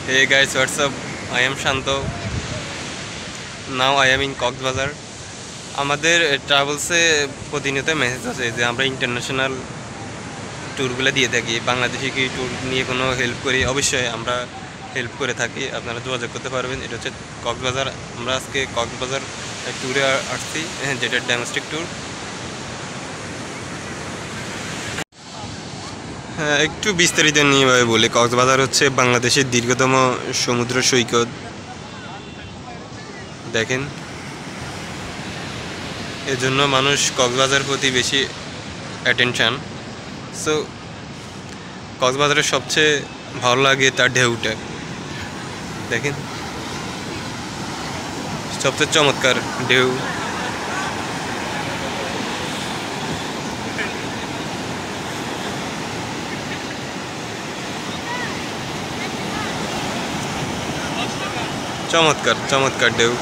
Hey guys, what's up? I am Shanto. Now I am in Coxbazar. আমাদের ট্রাভেলসে প্রতিনিয়ত message আছে যে আমরা ইন্টারন্যাশনাল ট্যুরগুলো দিয়ে থাকি। বাংলাদেশি কি ট্যুর নিয়ে কোনো হেল্প করি? অবশ্যই আমরা হেল্প করে থাকি, আপনারা যোগাযোগ করতে পারবেন। এটা হচ্ছে কক্সবাজার। আমরা আজকে কক্সবাজার ট্যুরে আসছি, যেটা ডোমেস্টিক ট্যুর। হ্যাঁ, একটু বিস্তারিত নিয়ে বলি। কক্সবাজার হচ্ছে বাংলাদেশের দীর্ঘতম সমুদ্র সৈকত। দেখেন, এজন্য মানুষ কক্সবাজার প্রতি বেশি অ্যাটেনশান। সো কক্সবাজারের সবচেয়ে ভালো লাগে তার ঢেউটা। দেখেন, সবচেয়ে চমৎকার ঢেউ। চমৎকার চমৎকার ঢেউ।